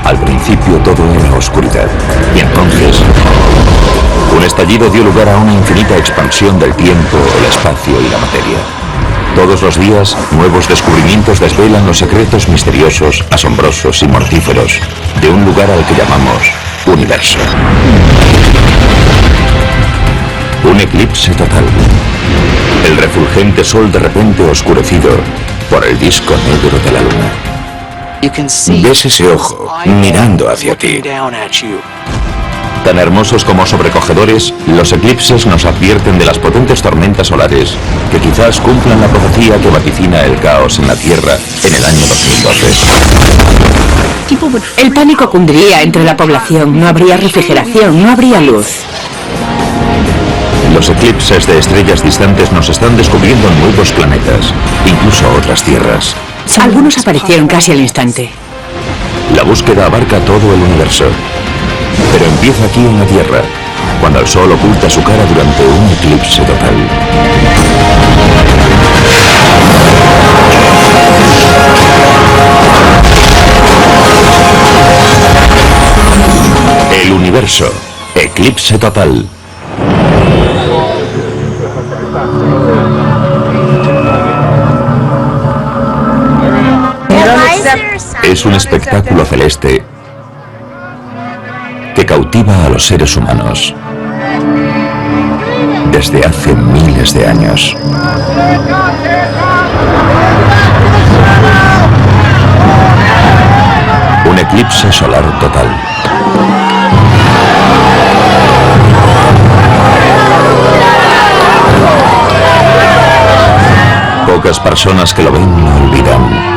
Al principio todo era oscuridad, y entonces un estallido dio lugar a una infinita expansión del tiempo, el espacio y la materia. Todos los días, nuevos descubrimientos desvelan los secretos misteriosos, asombrosos y mortíferos de un lugar al que llamamos universo. Un eclipse total. El refulgente sol de repente oscurecido por el disco negro de la luna. Ves ese ojo mirando hacia ti. Tan hermosos como sobrecogedores, los eclipses nos advierten de las potentes tormentas solares que quizás cumplan la profecía que vaticina el caos en la Tierra en el año 2012. El pánico cundiría entre la población, no habría refrigeración, no habría luz. Los eclipses de estrellas distantes nos están descubriendo nuevos planetas, incluso otras tierras. Algunos aparecieron casi al instante. La búsqueda abarca todo el universo, pero empieza aquí en la Tierra, cuando el Sol oculta su cara durante un eclipse total. El universo, eclipse total. Es un espectáculo celeste que cautiva a los seres humanos desde hace miles de años. Un eclipse solar total. Pocas personas que lo ven lo olvidan.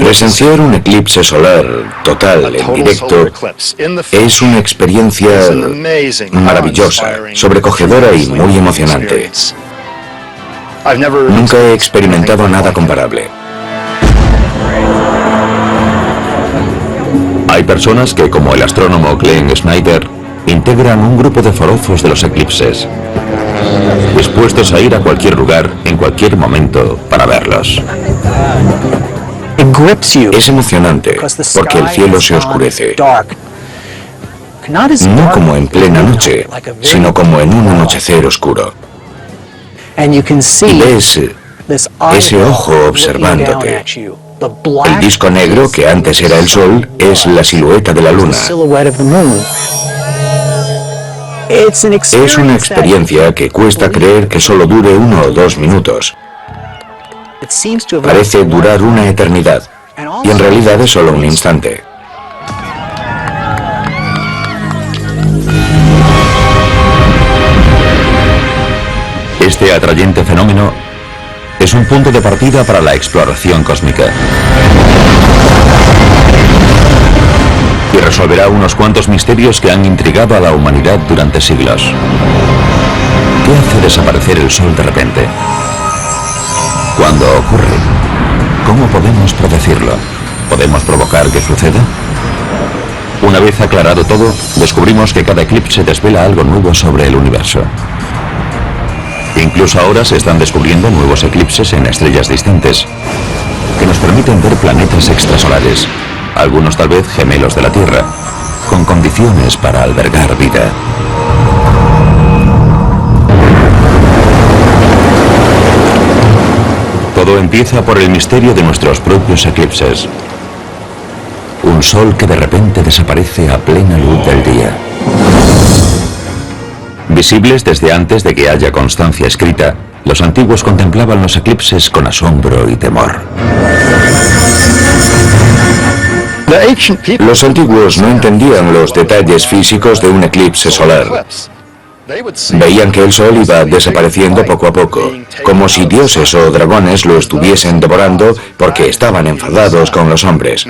Presenciar un eclipse solar total en directo es una experiencia maravillosa, sobrecogedora y muy emocionante. Nunca he experimentado nada comparable. Hay personas que, como el astrónomo Glenn Snyder, integran un grupo de forofos de los eclipses, dispuestos a ir a cualquier lugar, en cualquier momento, para verlos. Es emocionante porque el cielo se oscurece, no como en plena noche, sino como en un anochecer oscuro. Y ves ese ojo observándote. El disco negro, que antes era el sol, es la silueta de la luna. Es una experiencia que cuesta creer que solo dure 1 o 2 minutos. Parece durar una eternidad, y en realidad es solo un instante. Este atrayente fenómeno es un punto de partida para la exploración cósmica. Y resolverá unos cuantos misterios que han intrigado a la humanidad durante siglos. ¿Qué hace desaparecer el sol de repente? ¿Cuándo ocurre? ¿Cómo podemos predecirlo? ¿Podemos provocar que suceda? Una vez aclarado todo, descubrimos que cada eclipse desvela algo nuevo sobre el universo. Incluso ahora se están descubriendo nuevos eclipses en estrellas distantes, que nos permiten ver planetas extrasolares, algunos tal vez gemelos de la Tierra, con condiciones para albergar vida. Todo empieza por el misterio de nuestros propios eclipses. Un sol que de repente desaparece a plena luz del día. Visibles desde antes de que haya constancia escrita, los antiguos contemplaban los eclipses con asombro y temor. Los antiguos no entendían los detalles físicos de un eclipse solar. Veían que el sol iba desapareciendo poco a poco, como si dioses o dragones lo estuviesen devorando porque estaban enfadados con los hombres.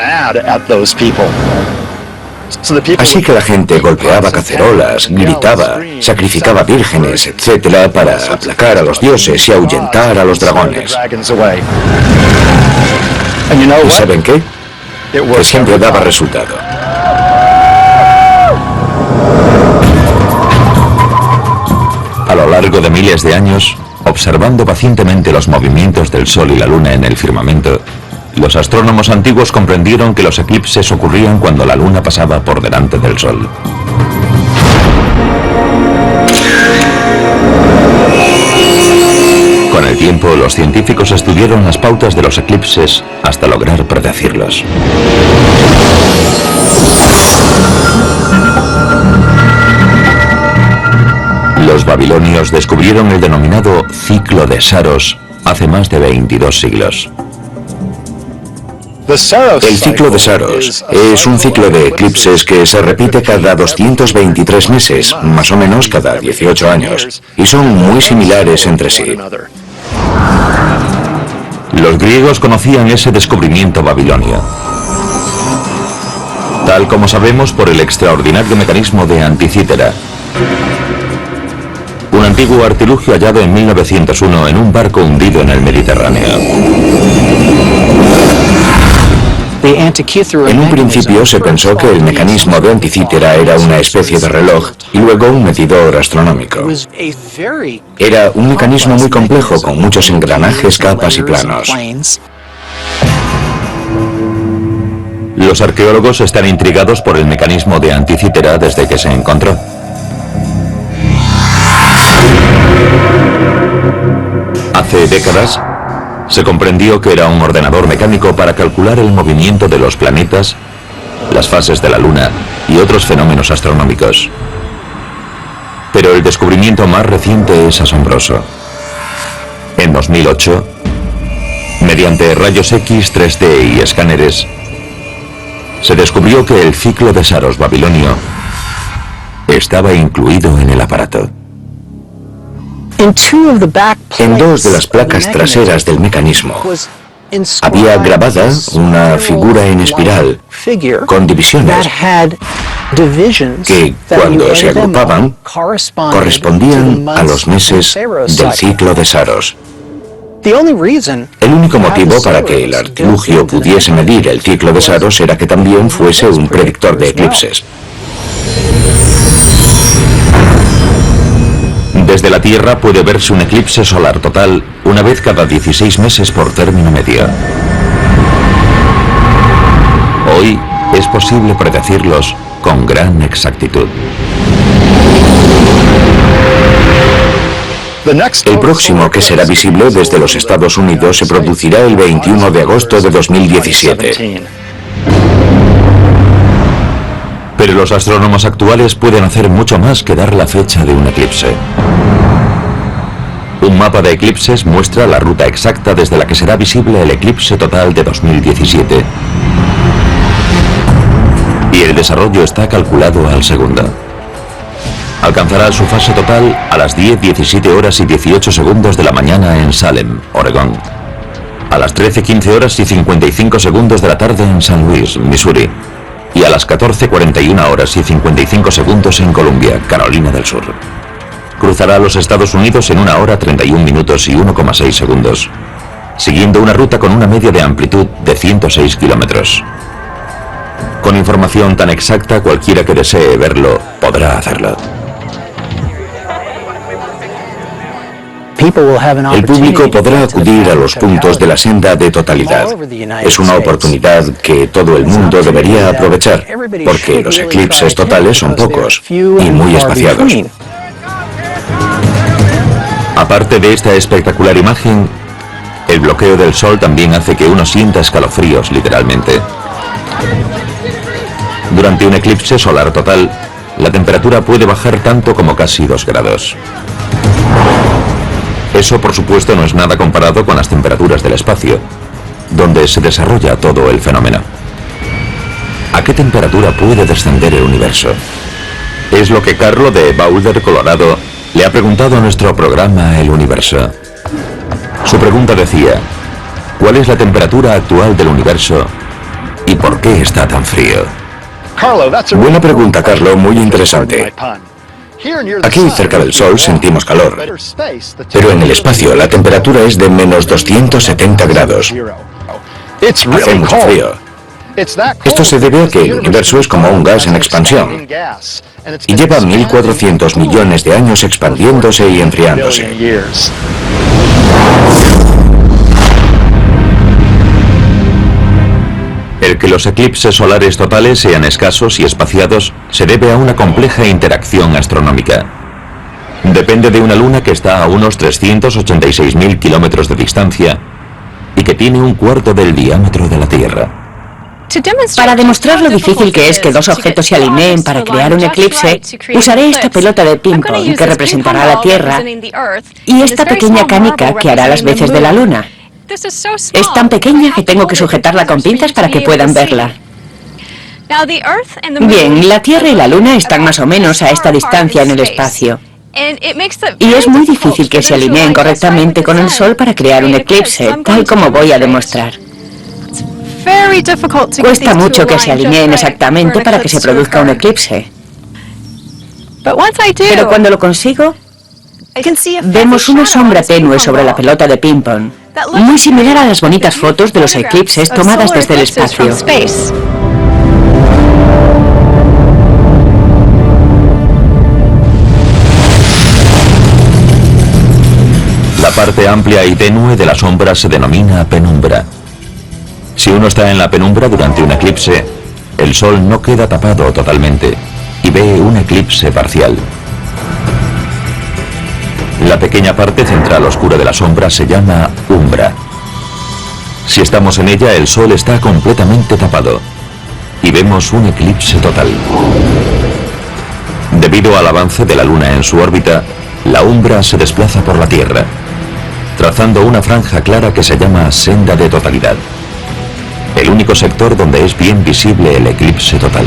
Así que la gente golpeaba cacerolas, gritaba, sacrificaba vírgenes, etc., para aplacar a los dioses y ahuyentar a los dragones. ¿Y saben qué? Que siempre daba resultado. A lo largo de miles de años, Observando pacientemente los movimientos del Sol y la Luna en el firmamento, los astrónomos antiguos comprendieron que los eclipses ocurrían cuando la Luna pasaba por delante del Sol. Con el tiempo, los científicos estudiaron las pautas de los eclipses hasta lograr predecirlos. Los babilonios descubrieron el denominado ciclo de Saros hace más de 22 siglos. El ciclo de Saros es un ciclo de eclipses que se repite cada 223 meses, más o menos cada 18 años, y son muy similares entre sí. Los griegos conocían ese descubrimiento babilonio, tal como sabemos por el extraordinario mecanismo de Anticítera, un antiguo artilugio hallado en 1901 en un barco hundido en el Mediterráneo. En un principio se pensó que el mecanismo de Anticítera era una especie de reloj y luego un medidor astronómico. Era un mecanismo muy complejo con muchos engranajes, capas y planos. Los arqueólogos están intrigados por el mecanismo de Anticítera desde que se encontró. Hace décadas, se comprendió que era un ordenador mecánico para calcular el movimiento de los planetas, las fases de la Luna y otros fenómenos astronómicos. Pero el descubrimiento más reciente es asombroso. En 2008, mediante rayos X, 3D y escáneres, se descubrió que el ciclo de Saros babilonio estaba incluido en el aparato. En dos de las placas traseras del mecanismo había grabada una figura en espiral con divisiones que, cuando se agrupaban, correspondían a los meses del ciclo de Saros. El único motivo para que el artilugio pudiese medir el ciclo de Saros era que también fuese un predictor de eclipses. Desde la Tierra puede verse un eclipse solar total una vez cada 16 meses por término medio. Hoy es posible predecirlos con gran exactitud. El próximo, que será visible desde los Estados Unidos, se producirá el 21 de agosto de 2017. Pero los astrónomos actuales pueden hacer mucho más que dar la fecha de un eclipse. Un mapa de eclipses muestra la ruta exacta desde la que será visible el eclipse total de 2017. Y el desarrollo está calculado al segundo. Alcanzará su fase total a las 10:17 horas y 18 segundos de la mañana en Salem, Oregón. A las 13:15 horas y 55 segundos de la tarde en San Luis, Missouri. Y a las 14:41 horas y 55 segundos en Columbia, Carolina del Sur. Cruzará los Estados Unidos en 1 hora 31 minutos y 1,6 segundos, siguiendo una ruta con una media de amplitud de 106 kilómetros. Con información tan exacta, cualquiera que desee verlo podrá hacerlo. El público podrá acudir a los puntos de la senda de totalidad. Es una oportunidad que todo el mundo debería aprovechar, porque los eclipses totales son pocos y muy espaciados. Aparte de esta espectacular imagen, el bloqueo del Sol también hace que uno sienta escalofríos, literalmente. Durante un eclipse solar total, la temperatura puede bajar tanto como casi 2 grados. Eso, por supuesto, no es nada comparado con las temperaturas del espacio, donde se desarrolla todo el fenómeno. ¿A qué temperatura puede descender el universo? Es lo que Carlo de Boulder, Colorado, le ha preguntado a nuestro programa El Universo. Su pregunta decía: ¿cuál es la temperatura actual del universo y por qué está tan frío? Buena pregunta, Carlo, muy interesante. Aquí, cerca del Sol, sentimos calor, pero en el espacio la temperatura es de menos 270 grados. Hace mucho frío. Esto se debe a que el universo es como un gas en expansión y lleva 1.400 millones de años expandiéndose y enfriándose. El que los eclipses solares totales sean escasos y espaciados se debe a una compleja interacción astronómica. Depende de una luna que está a unos 386.000 kilómetros de distancia y que tiene un cuarto del diámetro de la Tierra. Para demostrar lo difícil que es que dos objetos se alineen para crear un eclipse, usaré esta pelota de ping-pong que representará a la Tierra y esta pequeña canica que hará las veces de la Luna. Es tan pequeña que tengo que sujetarla con pinzas para que puedan verla. Bien, la Tierra y la Luna están más o menos a esta distancia en el espacio. Y es muy difícil que se alineen correctamente con el Sol para crear un eclipse, tal como voy a demostrar. Cuesta mucho que se alineen exactamente para que se produzca un eclipse. Pero cuando lo consigo, vemos una sombra tenue sobre la pelota de ping-pong, muy similar a las bonitas fotos de los eclipses tomadas desde el espacio. La parte amplia y tenue de la sombra se denomina penumbra. Si uno está en la penumbra durante un eclipse, el Sol no queda tapado totalmente y ve un eclipse parcial. La pequeña parte central oscura de la sombra se llama umbra. Si estamos en ella, el Sol está completamente tapado y vemos un eclipse total. Debido al avance de la Luna en su órbita, la umbra se desplaza por la Tierra, trazando una franja clara que se llama senda de totalidad. El único sector donde es bien visible el eclipse total.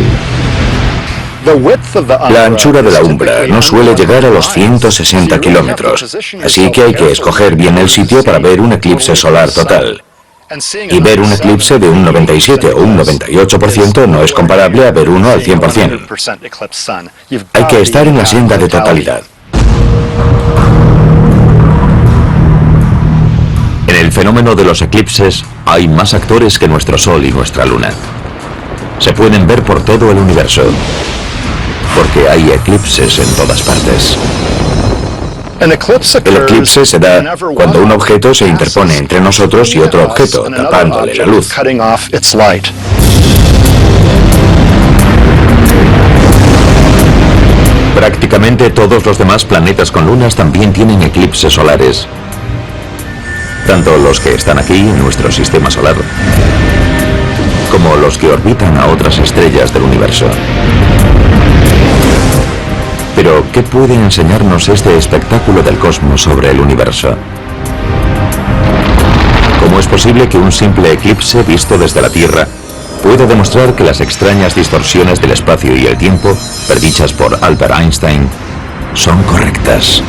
La anchura de la umbra no suele llegar a los 160 kilómetros, así que hay que escoger bien el sitio para ver un eclipse solar total. Y ver un eclipse de un 97 o un 98% no es comparable a ver uno al 100%. Hay que estar en la senda de totalidad. En el fenómeno de los eclipses hay más actores que nuestro Sol y nuestra Luna. Se pueden ver por todo el universo, porque hay eclipses en todas partes. El eclipse se da cuando un objeto se interpone entre nosotros y otro objeto, tapándole la luz. Prácticamente todos los demás planetas con lunas también tienen eclipses solares. Tanto los que están aquí en nuestro sistema solar, como los que orbitan a otras estrellas del universo. Pero, ¿qué puede enseñarnos este espectáculo del cosmos sobre el universo? ¿Cómo es posible que un simple eclipse visto desde la Tierra pueda demostrar que las extrañas distorsiones del espacio y el tiempo, predichas por Albert Einstein, son correctas?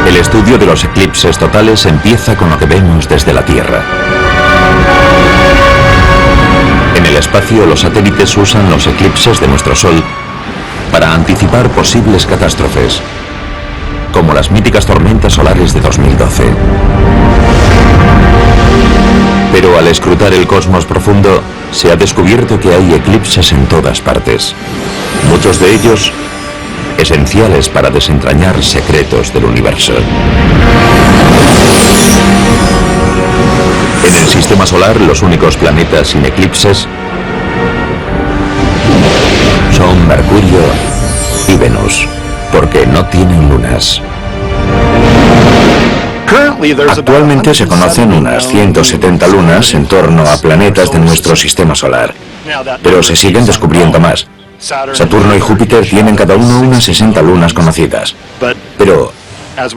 El estudio de los eclipses totales empieza con lo que vemos desde la Tierra. En el espacio, los satélites usan los eclipses de nuestro Sol para anticipar posibles catástrofes, como las míticas tormentas solares de 2012. Pero al escrutar el cosmos profundo, se ha descubierto que hay eclipses en todas partes. Muchos de ellos esenciales para desentrañar secretos del universo. En el sistema solar, los únicos planetas sin eclipses son Mercurio y Venus, porque no tienen lunas. Actualmente se conocen unas 170 lunas en torno a planetas de nuestro sistema solar, pero se siguen descubriendo más. Saturno y Júpiter tienen cada uno unas 60 lunas conocidas, pero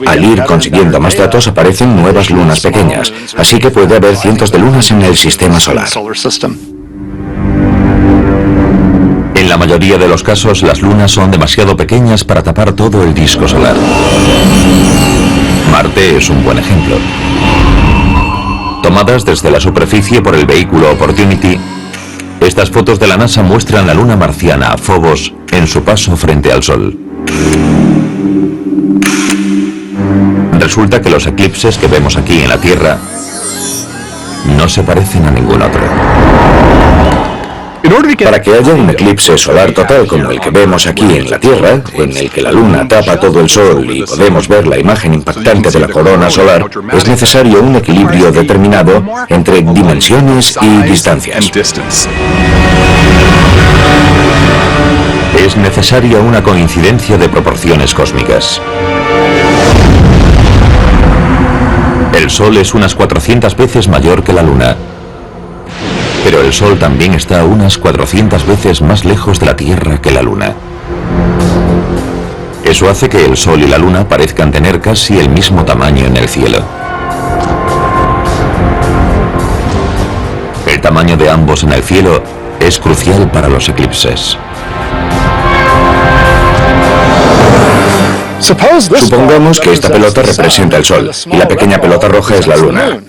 al ir consiguiendo más datos aparecen nuevas lunas pequeñas, así que puede haber cientos de lunas en el sistema solar. En la mayoría de los casos, las lunas son demasiado pequeñas para tapar todo el disco solar. Marte es un buen ejemplo. Tomadas desde la superficie por el vehículo Opportunity, estas fotos de la NASA muestran la luna marciana, Phobos, en su paso frente al Sol. Resulta que los eclipses que vemos aquí en la Tierra no se parecen a ningún otro. Para que haya un eclipse solar total como el que vemos aquí en la Tierra, en el que la Luna tapa todo el Sol y podemos ver la imagen impactante de la corona solar, es necesario un equilibrio determinado entre dimensiones y distancias. Es necesaria una coincidencia de proporciones cósmicas. El Sol es unas 400 veces mayor que la Luna. Pero el Sol también está unas 400 veces más lejos de la Tierra que la Luna. Eso hace que el Sol y la Luna parezcan tener casi el mismo tamaño en el cielo. El tamaño de ambos en el cielo es crucial para los eclipses. Supongamos que esta pelota representa el Sol y la pequeña pelota roja es la Luna.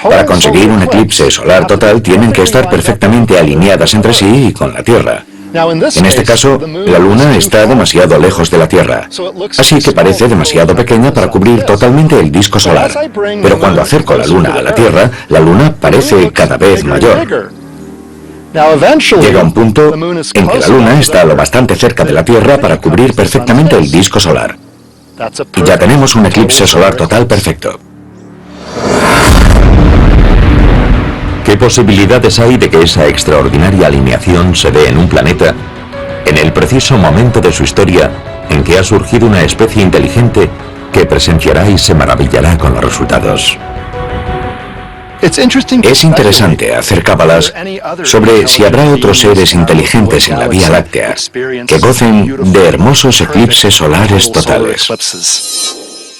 Para conseguir un eclipse solar total tienen que estar perfectamente alineadas entre sí y con la Tierra. En este caso, la Luna está demasiado lejos de la Tierra, así que parece demasiado pequeña para cubrir totalmente el disco solar. Pero cuando acerco la Luna a la Tierra, la Luna parece cada vez mayor. Llega un punto en que la Luna está lo bastante cerca de la Tierra para cubrir perfectamente el disco solar. Y ya tenemos un eclipse solar total perfecto. ¿Qué posibilidades hay de que esa extraordinaria alineación se dé en un planeta en el preciso momento de su historia en que ha surgido una especie inteligente que presenciará y se maravillará con los resultados? Es interesante hacer cábalas sobre si habrá otros seres inteligentes en la Vía Láctea que gocen de hermosos eclipses solares totales.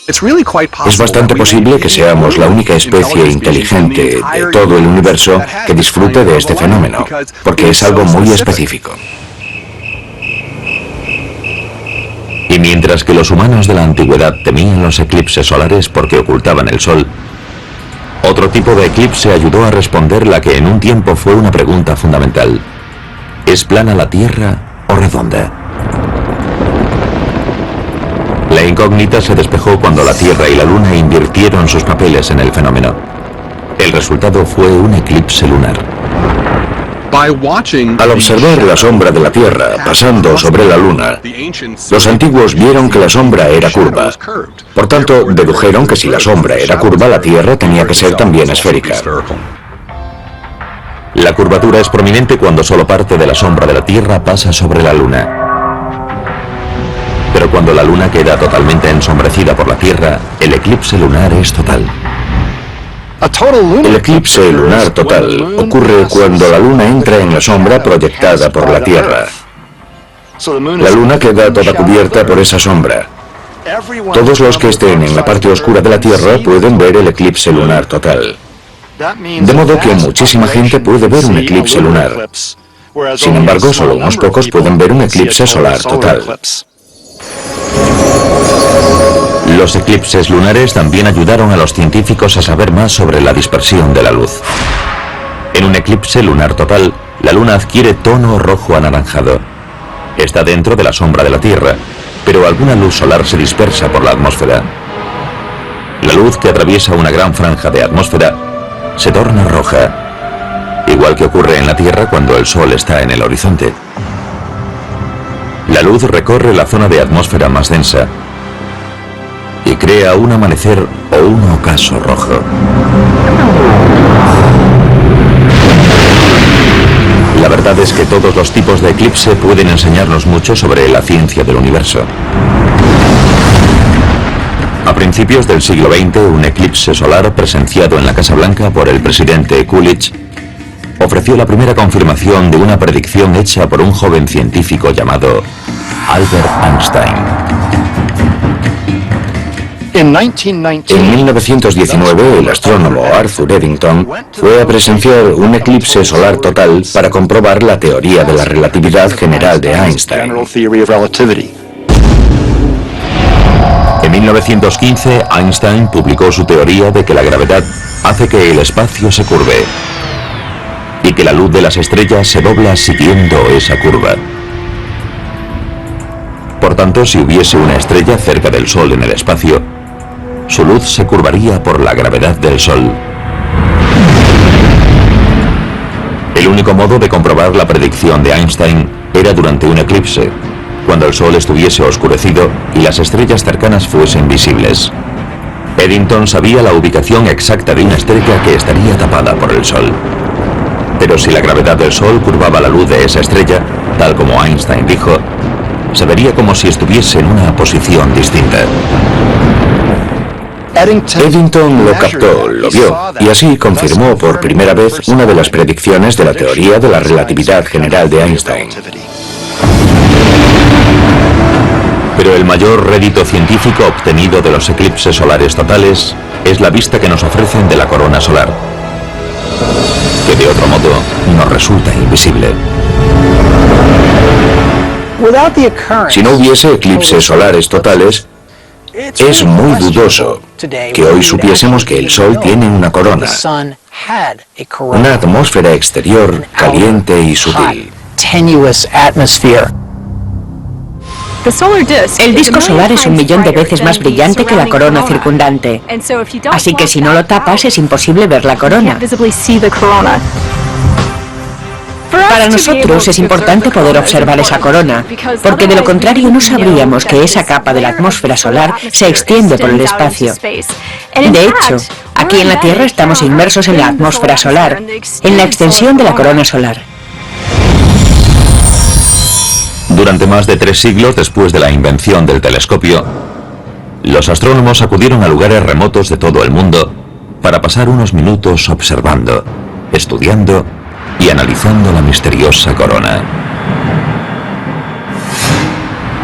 Es bastante posible que seamos la única especie inteligente de todo el universo que disfrute de este fenómeno, porque es algo muy específico. Y mientras que los humanos de la antigüedad temían los eclipses solares porque ocultaban el Sol, otro tipo de eclipse ayudó a responder la que en un tiempo fue una pregunta fundamental. ¿Es plana la Tierra o redonda? La incógnita se despejó cuando la Tierra y la Luna invirtieron sus papeles en el fenómeno. El resultado fue un eclipse lunar. Al observar la sombra de la Tierra pasando sobre la Luna, los antiguos vieron que la sombra era curva. Por tanto, dedujeron que si la sombra era curva, la Tierra tenía que ser también esférica. La curvatura es prominente cuando solo parte de la sombra de la Tierra pasa sobre la Luna. Pero cuando la Luna queda totalmente ensombrecida por la Tierra, el eclipse lunar es total. El eclipse lunar total ocurre cuando la Luna entra en la sombra proyectada por la Tierra. La Luna queda toda cubierta por esa sombra. Todos los que estén en la parte oscura de la Tierra pueden ver el eclipse lunar total. De modo que muchísima gente puede ver un eclipse lunar. Sin embargo, solo unos pocos pueden ver un eclipse solar total. Los eclipses lunares también ayudaron a los científicos a saber más sobre la dispersión de la luz. En un eclipse lunar total, la Luna adquiere tono rojo anaranjado. Está dentro de la sombra de la Tierra, pero alguna luz solar se dispersa por la atmósfera. La luz que atraviesa una gran franja de atmósfera se torna roja, igual que ocurre en la Tierra cuando el Sol está en el horizonte. La luz recorre la zona de atmósfera más densa y crea un amanecer o un ocaso rojo. La verdad es que todos los tipos de eclipse pueden enseñarnos mucho sobre la ciencia del universo. A principios del siglo XX, un eclipse solar presenciado en la Casa Blanca por el presidente Coolidge ofreció la primera confirmación de una predicción hecha por un joven científico llamado Albert Einstein. En 1919, el astrónomo Arthur Eddington fue a presenciar un eclipse solar total para comprobar la teoría de la relatividad general de Einstein. En 1915, Einstein publicó su teoría de que la gravedad hace que el espacio se curve y que la luz de las estrellas se dobla siguiendo esa curva. Por tanto, si hubiese una estrella cerca del Sol en el espacio, su luz se curvaría por la gravedad del Sol. El único modo de comprobar la predicción de Einstein era durante un eclipse, cuando el Sol estuviese oscurecido y las estrellas cercanas fuesen visibles. Eddington sabía la ubicación exacta de una estrella que estaría tapada por el Sol. Pero si la gravedad del Sol curvaba la luz de esa estrella, tal como Einstein dijo, se vería como si estuviese en una posición distinta. Eddington lo captó, lo vio, y así confirmó por primera vez una de las predicciones de la teoría de la relatividad general de Einstein. Pero el mayor rédito científico obtenido de los eclipses solares totales es la vista que nos ofrecen de la corona solar, que de otro modo nos resulta invisible. Si no hubiese eclipses solares totales, es muy dudoso que hoy supiésemos que el Sol tiene una corona, una atmósfera exterior caliente y sutil. El disco solar es 1.000.000 de veces más brillante que la corona circundante, así que si no lo tapas es imposible ver la corona. Para nosotros es importante poder observar esa corona, porque de lo contrario no sabríamos que esa capa de la atmósfera solar se extiende por el espacio. De hecho, aquí en la Tierra estamos inmersos en la atmósfera solar, en la extensión de la corona solar. Durante más de 3 siglos después de la invención del telescopio, los astrónomos acudieron a lugares remotos de todo el mundo para pasar unos minutos observando, estudiando y analizando la misteriosa corona.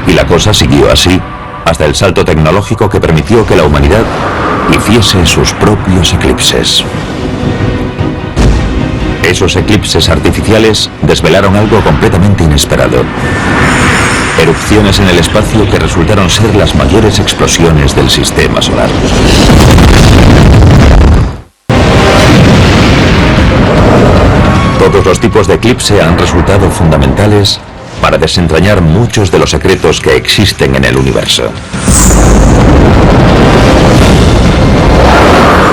Y la cosa siguió así hasta el salto tecnológico que permitió que la humanidad hiciese sus propios eclipses. Esos eclipses artificiales desvelaron algo completamente inesperado. Erupciones en el espacio que resultaron ser las mayores explosiones del sistema solar. Todos los tipos de eclipse han resultado fundamentales para desentrañar muchos de los secretos que existen en el universo.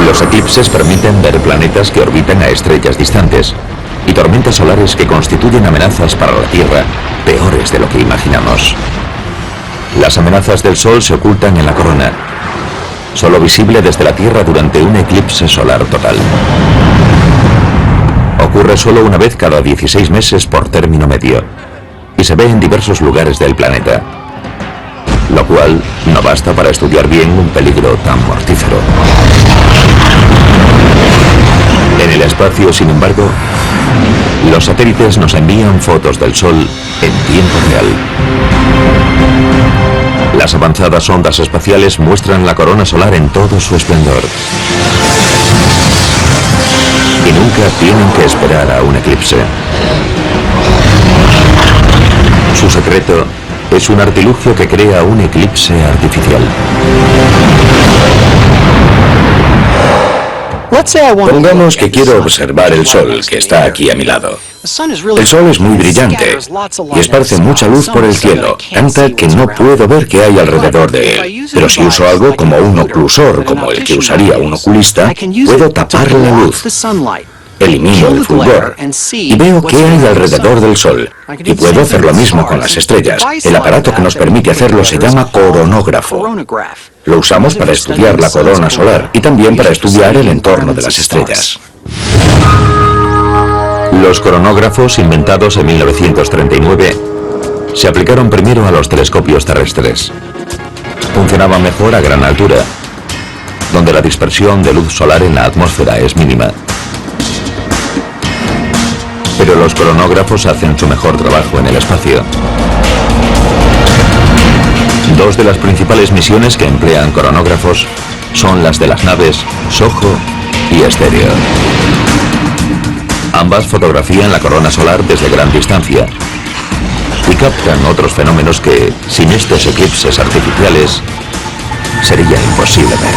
Los eclipses permiten ver planetas que orbitan a estrellas distantes y tormentas solares que constituyen amenazas para la Tierra peores de lo que imaginamos. Las amenazas del Sol se ocultan en la corona, solo visible desde la Tierra durante un eclipse solar total. Ocurre solo una vez cada 16 meses por término medio y se ve en diversos lugares del planeta, lo cual no basta para estudiar bien un peligro tan mortífero. En el espacio, sin embargo, los satélites nos envían fotos del Sol en tiempo real. Las avanzadas ondas espaciales muestran la corona solar en todo su esplendor. Y nunca tienen que esperar a un eclipse. Su secreto es un artilugio que crea un eclipse artificial. Pongamos que quiero observar el Sol, que está aquí a mi lado. El Sol es muy brillante y esparce mucha luz por el cielo, tanta que no puedo ver qué hay alrededor de él. Pero si uso algo como un oclusor, como el que usaría un oculista, puedo tapar la luz. Elimino el fulgor y veo qué hay alrededor del Sol. Y puedo hacer lo mismo con las estrellas. El aparato que nos permite hacerlo se llama coronógrafo. Lo usamos para estudiar la corona solar y también para estudiar el entorno de las estrellas. Los coronógrafos, inventados en 1939, se aplicaron primero a los telescopios terrestres. Funcionaban mejor a gran altura, donde la dispersión de luz solar en la atmósfera es mínima. Pero los coronógrafos hacen su mejor trabajo en el espacio. Dos de las principales misiones que emplean coronógrafos son las de las naves SOHO y Stereo. Ambas fotografían la corona solar desde gran distancia y captan otros fenómenos que, sin estos eclipses artificiales, sería imposible ver.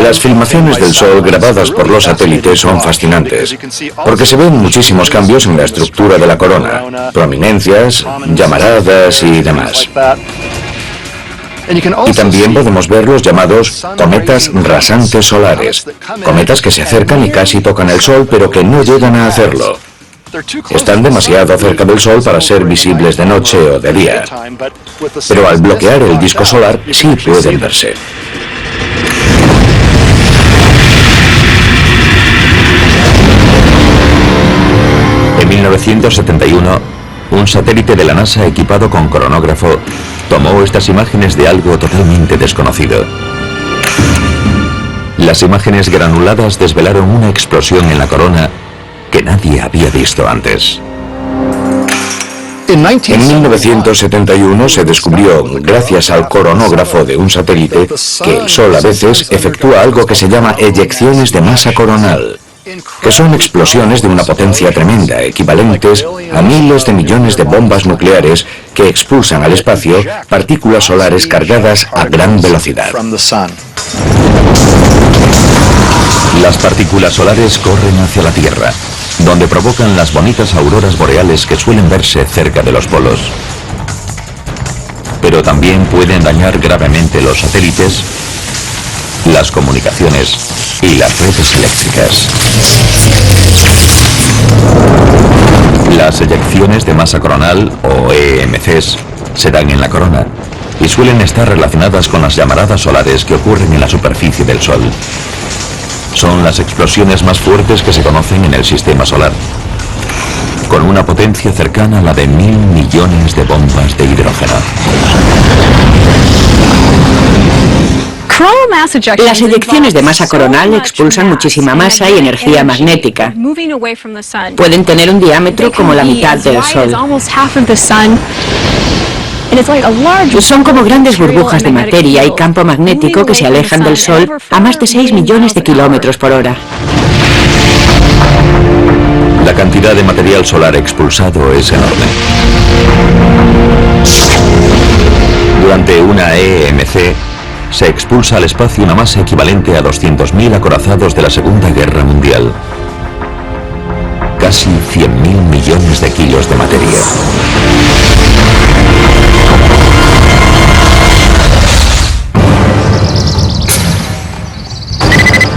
Las filmaciones del Sol grabadas por los satélites son fascinantes, porque se ven muchísimos cambios en la estructura de la corona, prominencias, llamaradas y demás. Y también podemos ver los llamados cometas rasantes solares, cometas que se acercan y casi tocan el Sol, pero que no llegan a hacerlo. Están demasiado cerca del Sol para ser visibles de noche o de día, pero al bloquear el disco solar sí pueden verse. En 1971, un satélite de la NASA equipado con cronógrafo tomó estas imágenes de algo totalmente desconocido. Las imágenes granuladas desvelaron una explosión en la corona que nadie había visto antes. En 1971 se descubrió, gracias al coronógrafo de un satélite, que el Sol a veces efectúa algo que se llama eyecciones de masa coronal, que son explosiones de una potencia tremenda, equivalentes a miles de millones de bombas nucleares que expulsan al espacio partículas solares cargadas a gran velocidad. Las partículas solares corren hacia la Tierra, donde provocan las bonitas auroras boreales que suelen verse cerca de los polos. Pero también pueden dañar gravemente los satélites, las comunicaciones y las redes eléctricas. Las eyecciones de masa coronal, o EMCs, se dan en la corona y suelen estar relacionadas con las llamaradas solares que ocurren en la superficie del Sol. Son las explosiones más fuertes que se conocen en el sistema solar, con una potencia cercana a la de 1000 millones de bombas de hidrógeno. Las eyecciones de masa coronal expulsan muchísima masa y energía magnética. Pueden tener un diámetro como la mitad del Sol. Son como grandes burbujas de materia y campo magnético que se alejan del Sol a más de 6 millones de kilómetros por hora. La cantidad de material solar expulsado es enorme. Durante una EMC, se expulsa al espacio una masa equivalente a 200.000 acorazados de la Segunda Guerra Mundial. Casi 100.000 millones de kilos de materia.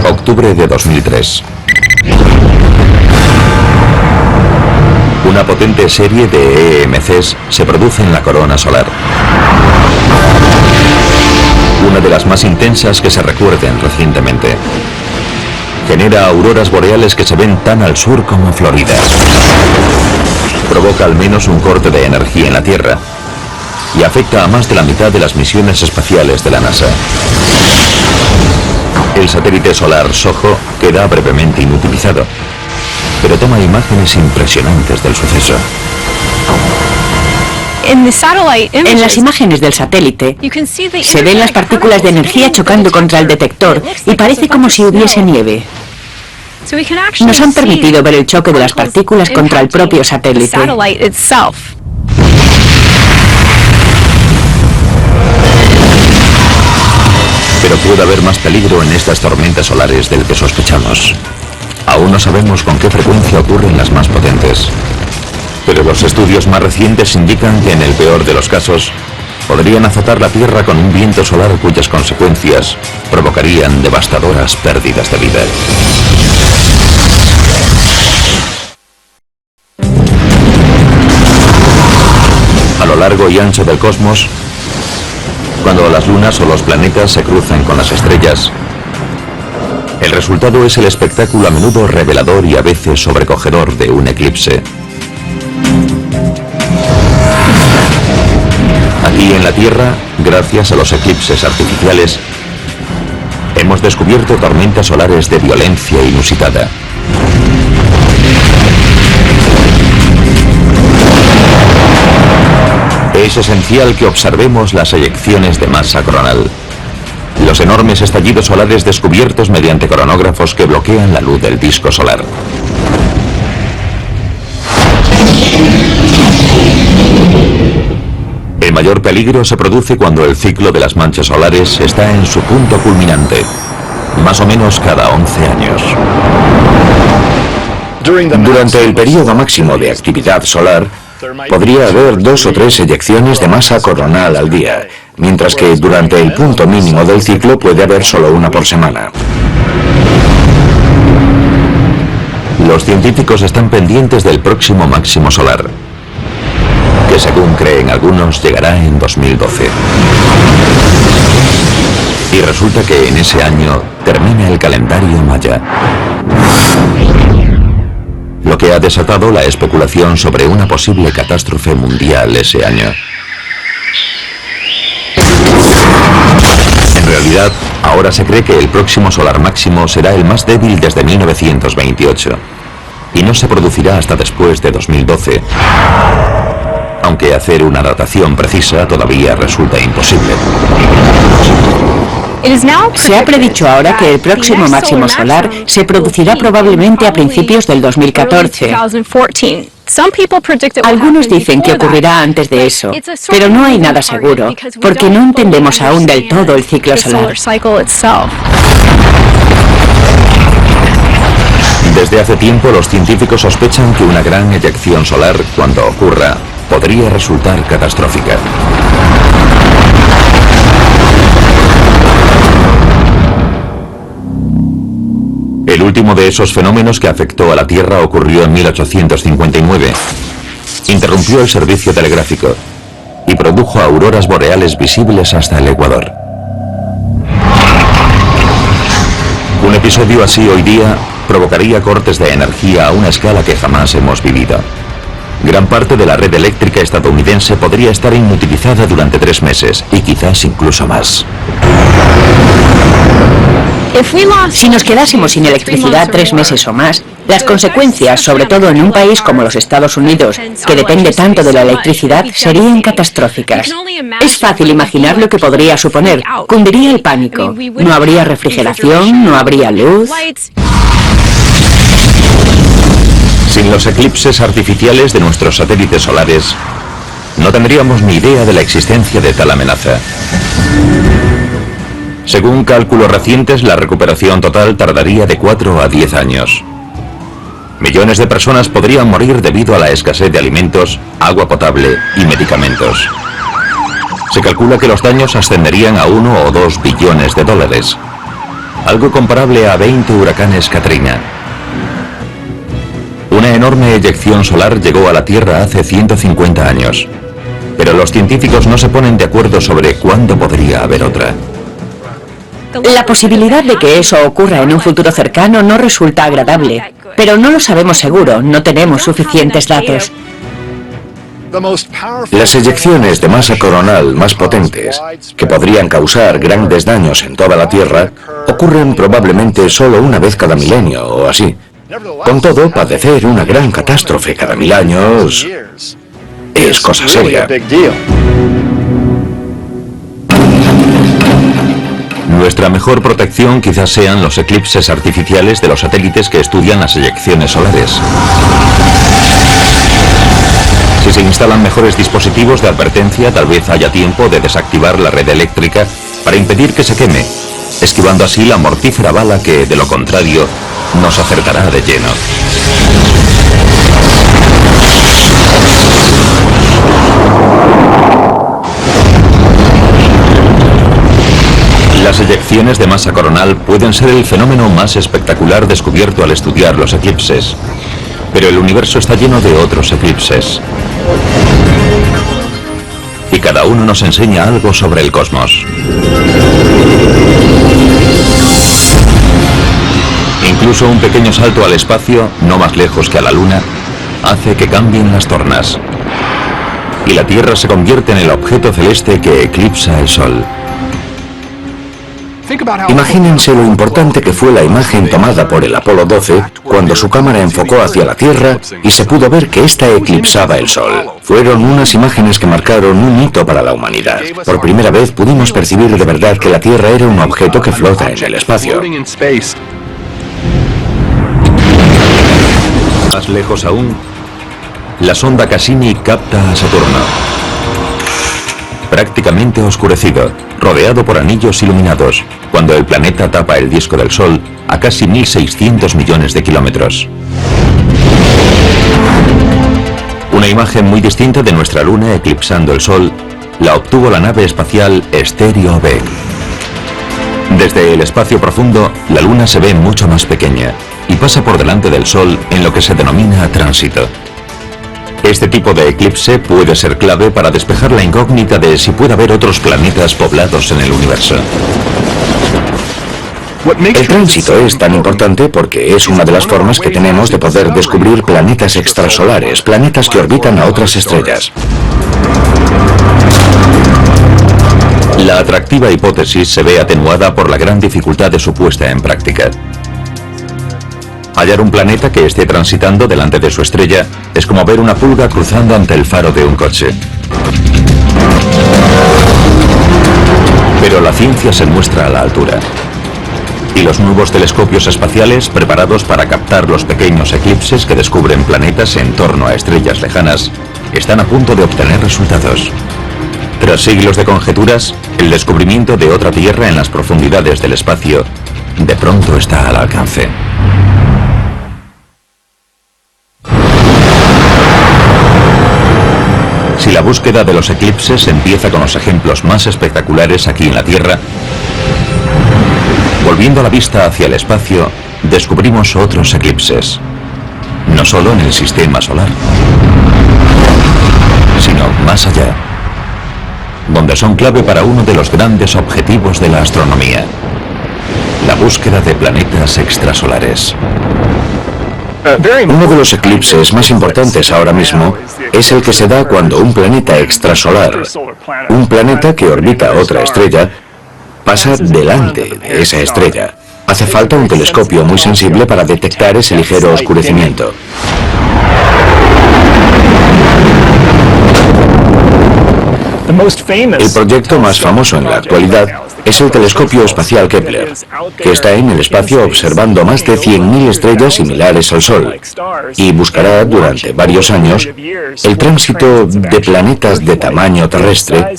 Octubre de 2003. Una potente serie de EMCs se produce en la corona solar. Una de las más intensas que se recuerden recientemente. Genera auroras boreales que se ven tan al sur como Florida. Provoca al menos un corte de energía en la Tierra y afecta a más de la mitad de las misiones espaciales de la NASA. El satélite solar SOHO queda brevemente inutilizado, pero toma imágenes impresionantes del suceso. En las imágenes del satélite se ven las partículas de energía chocando contra el detector y parece como si hubiese nieve. Nos han permitido ver el choque de las partículas contra el propio satélite. Pero puede haber más peligro en estas tormentas solares del que sospechamos. Aún no sabemos con qué frecuencia ocurren las más potentes. Pero los estudios más recientes indican que en el peor de los casos podrían azotar la Tierra con un viento solar cuyas consecuencias provocarían devastadoras pérdidas de vida. A lo largo y ancho del cosmos, cuando las lunas o los planetas se cruzan con las estrellas, el resultado es el espectáculo a menudo revelador y a veces sobrecogedor de un eclipse. Aquí en la Tierra, gracias a los eclipses artificiales, hemos descubierto tormentas solares de violencia inusitada. Es esencial que observemos las eyecciones de masa coronal, los enormes estallidos solares descubiertos mediante coronógrafos que bloquean la luz del disco solar. El mayor peligro se produce cuando el ciclo de las manchas solares está en su punto culminante, más o menos cada 11 años. Durante el periodo máximo de actividad solar, Podría haber 2 o 3 eyecciones de masa coronal al día, mientras que durante el punto mínimo del ciclo puede haber solo una por semana. Los científicos están pendientes del próximo máximo solar, que según creen algunos llegará en 2012. Y resulta que en ese año termina el calendario maya, lo que ha desatado la especulación sobre una posible catástrofe mundial ese año. En realidad, ahora se cree que el próximo solar máximo será el más débil desde 1928 y no se producirá hasta después de 2012, aunque hacer una datación precisa todavía resulta imposible. Se ha predicho ahora que el próximo máximo solar se producirá probablemente a principios del 2014. Algunos dicen que ocurrirá antes de eso, pero no hay nada seguro, porque no entendemos aún del todo el ciclo solar. Desde hace tiempo los científicos sospechan que una gran eyección solar, cuando ocurra, podría resultar catastrófica. El último de esos fenómenos que afectó a la Tierra ocurrió en 1859. Interrumpió el servicio telegráfico y produjo auroras boreales visibles hasta el Ecuador. Un episodio así hoy día provocaría cortes de energía a una escala que jamás hemos vivido. Gran parte de la red eléctrica estadounidense podría estar inutilizada durante 3 meses y quizás incluso más. Si nos quedásemos sin electricidad 3 meses o más, las consecuencias, sobre todo en un país como los Estados Unidos, que depende tanto de la electricidad, serían catastróficas. Es fácil imaginar lo que podría suponer. Cundiría el pánico. No habría refrigeración, no habría luz. Sin los eclipses artificiales de nuestros satélites solares, no tendríamos ni idea de la existencia de tal amenaza. Según cálculos recientes, la recuperación total tardaría de 4 a 10 años. Millones de personas podrían morir debido a la escasez de alimentos, agua potable y medicamentos. Se calcula que los daños ascenderían a 1 o 2 billones de dólares, algo comparable a 20 huracanes Katrina. Una enorme eyección solar llegó a la Tierra hace 150 años, pero los científicos no se ponen de acuerdo sobre cuándo podría haber otra. La posibilidad de que eso ocurra en un futuro cercano no resulta agradable, pero no lo sabemos seguro, no tenemos suficientes datos. Las eyecciones de masa coronal más potentes, que podrían causar grandes daños en toda la Tierra, ocurren probablemente solo una vez cada milenio o así. Con todo, padecer una gran catástrofe cada 1000 años es cosa seria. Nuestra mejor protección quizás sean los eclipses artificiales de los satélites que estudian las eyecciones solares. Si se instalan mejores dispositivos de advertencia, tal vez haya tiempo de desactivar la red eléctrica para impedir que se queme, esquivando así la mortífera bala que, de lo contrario, nos acertará de lleno. Las eyecciones de masa coronal pueden ser el fenómeno más espectacular descubierto al estudiar los eclipses, pero el universo está lleno de otros eclipses. Y cada uno nos enseña algo sobre el cosmos. Incluso un pequeño salto al espacio, no más lejos que a la Luna, hace que cambien las tornas. Y la Tierra se convierte en el objeto celeste que eclipsa el Sol. Imagínense lo importante que fue la imagen tomada por el Apolo 12 cuando su cámara enfocó hacia la Tierra y se pudo ver que ésta eclipsaba el Sol. Fueron unas imágenes que marcaron un hito para la humanidad. Por primera vez pudimos percibir de verdad que la Tierra era un objeto que flota en el espacio. Más lejos aún, la sonda Cassini capta a Saturno, prácticamente oscurecido, rodeado por anillos iluminados, cuando el planeta tapa el disco del Sol a casi 1.600 millones de kilómetros. Una imagen muy distinta de nuestra luna eclipsando el Sol la obtuvo la nave espacial Stereo B. Desde el espacio profundo, la luna se ve mucho más pequeña y pasa por delante del Sol en lo que se denomina tránsito. Este tipo de eclipse puede ser clave para despejar la incógnita de si puede haber otros planetas poblados en el universo. El tránsito es tan importante porque es una de las formas que tenemos de poder descubrir planetas extrasolares, planetas que orbitan a otras estrellas. La atractiva hipótesis se ve atenuada por la gran dificultad de su puesta en práctica. Hallar un planeta que esté transitando delante de su estrella es como ver una pulga cruzando ante el faro de un coche. Pero la ciencia se muestra a la altura. Y los nuevos telescopios espaciales, preparados para captar los pequeños eclipses que descubren planetas en torno a estrellas lejanas, están a punto de obtener resultados. Tras siglos de conjeturas, el descubrimiento de otra Tierra en las profundidades del espacio de pronto está al alcance. Si la búsqueda de los eclipses empieza con los ejemplos más espectaculares aquí en la Tierra, volviendo la vista hacia el espacio, descubrimos otros eclipses. No solo en el sistema solar, sino más allá, donde son clave para uno de los grandes objetivos de la astronomía: la búsqueda de planetas extrasolares. Uno de los eclipses más importantes ahora mismo es el que se da cuando un planeta extrasolar, un planeta que orbita otra estrella, pasa delante de esa estrella. Hace falta un telescopio muy sensible para detectar ese ligero oscurecimiento. El proyecto más famoso en la actualidad es el telescopio espacial Kepler, que está en el espacio observando más de 100.000 estrellas similares al Sol, y buscará durante varios años el tránsito de planetas de tamaño terrestre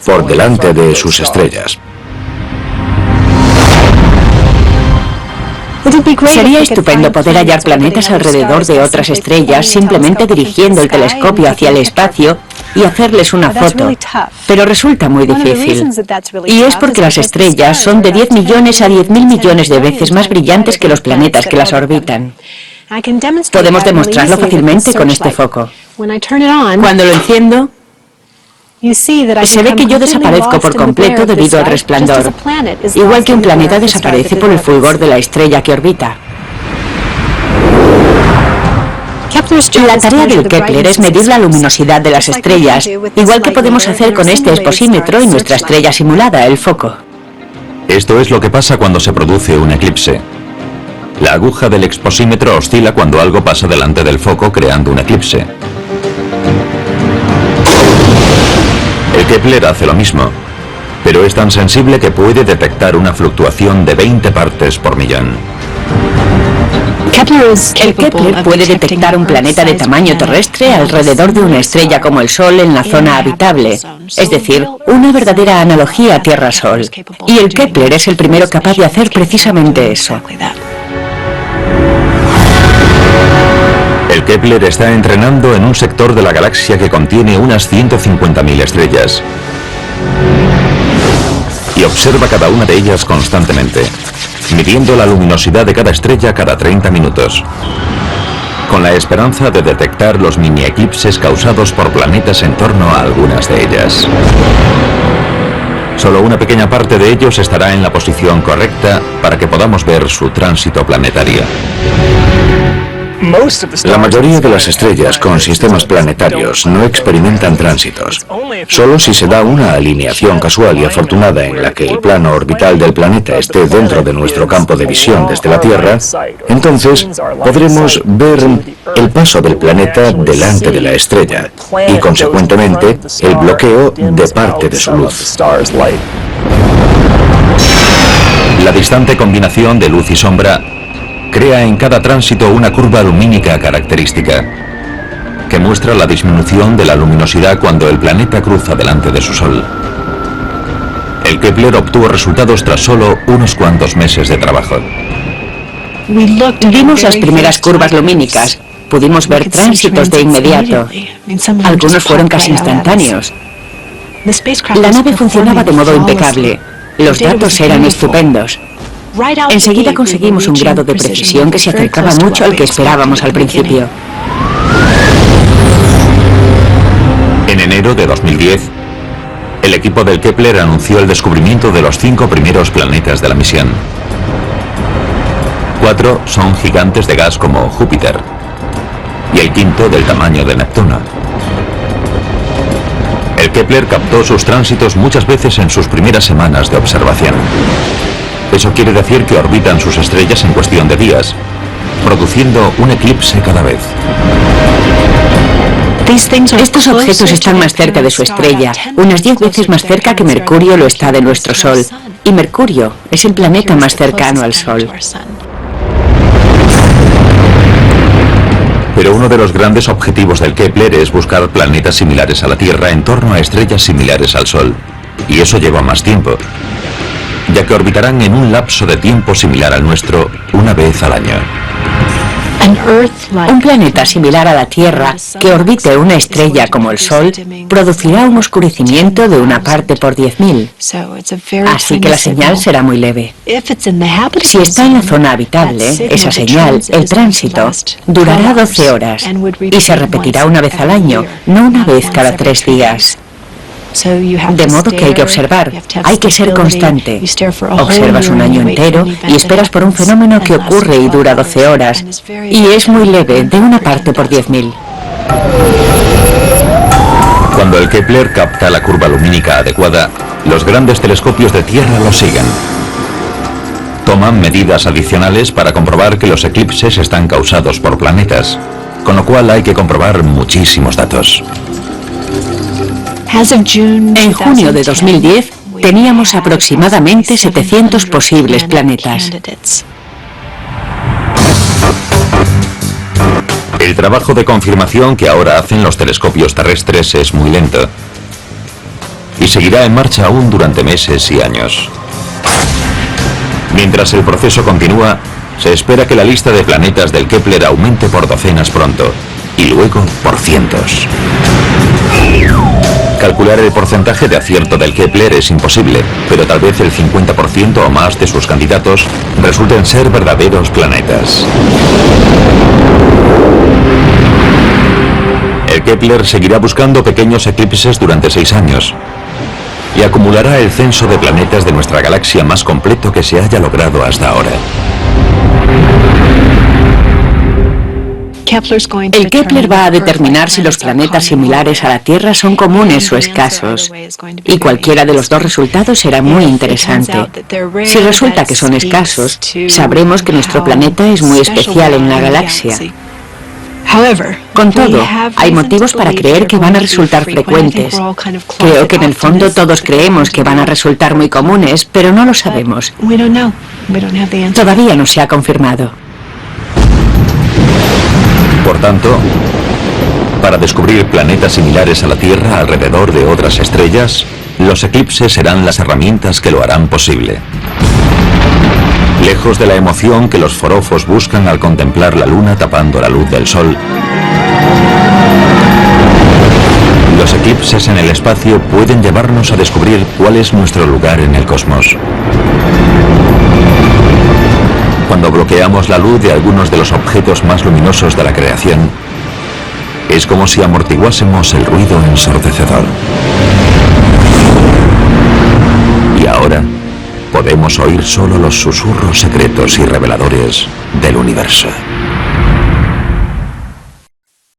por delante de sus estrellas. Sería estupendo poder hallar planetas alrededor de otras estrellas simplemente dirigiendo el telescopio hacia el espacio y hacerles una foto, pero resulta muy difícil. Y es porque las estrellas son de 10 millones a 10.000 millones de veces más brillantes que los planetas que las orbitan. Podemos demostrarlo fácilmente con este foco. Cuando lo enciendo, se ve que yo desaparezco por completo debido al resplandor, igual que un planeta desaparece por el fulgor de la estrella que orbita. La tarea del Kepler es medir la luminosidad de las estrellas, igual que podemos hacer con este exposímetro y nuestra estrella simulada, el foco. Esto es lo que pasa cuando se produce un eclipse. La aguja del exposímetro oscila cuando algo pasa delante del foco, creando un eclipse. El Kepler hace lo mismo, pero es tan sensible que puede detectar una fluctuación de 20 partes por millón. El Kepler puede detectar un planeta de tamaño terrestre alrededor de una estrella como el Sol en la zona habitable, es decir, una verdadera analogía Tierra-Sol. Y el Kepler es el primero capaz de hacer precisamente eso. El Kepler está entrenando en un sector de la galaxia que contiene unas 150.000 estrellas y observa cada una de ellas constantemente, midiendo la luminosidad de cada estrella cada 30 minutos, con la esperanza de detectar los mini eclipses causados por planetas en torno a algunas de ellas. Solo una pequeña parte de ellos estará en la posición correcta para que podamos ver su tránsito planetario. La mayoría de las estrellas con sistemas planetarios no experimentan tránsitos. Solo si se da una alineación casual y afortunada en la que el plano orbital del planeta esté dentro de nuestro campo de visión desde la Tierra, entonces podremos ver el paso del planeta delante de la estrella y, consecuentemente, el bloqueo de parte de su luz. La distante combinación de luz y sombra crea en cada tránsito una curva lumínica característica, que muestra la disminución de la luminosidad cuando el planeta cruza delante de su Sol. El Kepler obtuvo resultados tras solo unos cuantos meses de trabajo. Vimos las primeras curvas lumínicas, Pudimos ver tránsitos de inmediato. Algunos fueron casi instantáneos. La nave funcionaba de modo impecable. Los datos eran estupendos. Enseguida conseguimos un grado de precisión que se acercaba mucho al que esperábamos al principio. En enero de 2010, el equipo del Kepler anunció el descubrimiento de los 5 primeros planetas de la misión. 4 son gigantes de gas como Júpiter, y el quinto del tamaño de Neptuno. El Kepler captó sus tránsitos muchas veces en sus primeras semanas de observación. Eso quiere decir que orbitan sus estrellas en cuestión de días, produciendo un eclipse cada vez. Estos objetos están más cerca de su estrella, unas 10 veces más cerca que Mercurio lo está de nuestro Sol, y Mercurio es el planeta más cercano al Sol. Pero uno de los grandes objetivos del Kepler es buscar planetas similares a la Tierra en torno a estrellas similares al Sol, y eso lleva más tiempo, ya que orbitarán en un lapso de tiempo similar al nuestro una vez al año. Un planeta similar a la Tierra que orbite una estrella como el Sol producirá un oscurecimiento de una parte por 10.000, así que la señal será muy leve. Si está en la zona habitable, esa señal, el tránsito, durará 12 horas y se repetirá una vez al año, no una vez cada 3 días. De modo que hay que observar, hay que ser constante. Observas un año entero y esperas por un fenómeno que ocurre y dura 12 horas, y es muy leve, de una parte por 10.000. Cuando el Kepler capta la curva lumínica adecuada, los grandes telescopios de Tierra lo siguen. Toman medidas adicionales para comprobar que los eclipses están causados por planetas, con lo cual hay que comprobar muchísimos datos. En junio de 2010 teníamos aproximadamente 700 posibles planetas. El trabajo de confirmación que ahora hacen los telescopios terrestres es muy lento y seguirá en marcha aún durante meses y años. Mientras el proceso continúa, se espera que la lista de planetas del Kepler aumente por docenas pronto y luego por cientos. Calcular el porcentaje de acierto del Kepler es imposible, pero tal vez el 50% o más de sus candidatos resulten ser verdaderos planetas. El Kepler seguirá buscando pequeños eclipses durante 6 años y acumulará el censo de planetas de nuestra galaxia más completo que se haya logrado hasta ahora. El Kepler va a determinar si los planetas similares a la Tierra son comunes o escasos, y cualquiera de los dos resultados será muy interesante. Si resulta que son escasos, sabremos que nuestro planeta es muy especial en la galaxia. Con todo, hay motivos para creer que van a resultar frecuentes. Creo que en el fondo todos creemos que van a resultar muy comunes, pero no lo sabemos. Todavía no se ha confirmado. Por tanto, para descubrir planetas similares a la Tierra alrededor de otras estrellas, los eclipses serán las herramientas que lo harán posible. Lejos de la emoción que los forofos buscan al contemplar la Luna tapando la luz del Sol, los eclipses en el espacio pueden llevarnos a descubrir cuál es nuestro lugar en el cosmos. Cuando bloqueamos la luz de algunos de los objetos más luminosos de la creación, es como si amortiguásemos el ruido ensordecedor. Y ahora podemos oír solo los susurros secretos y reveladores del universo.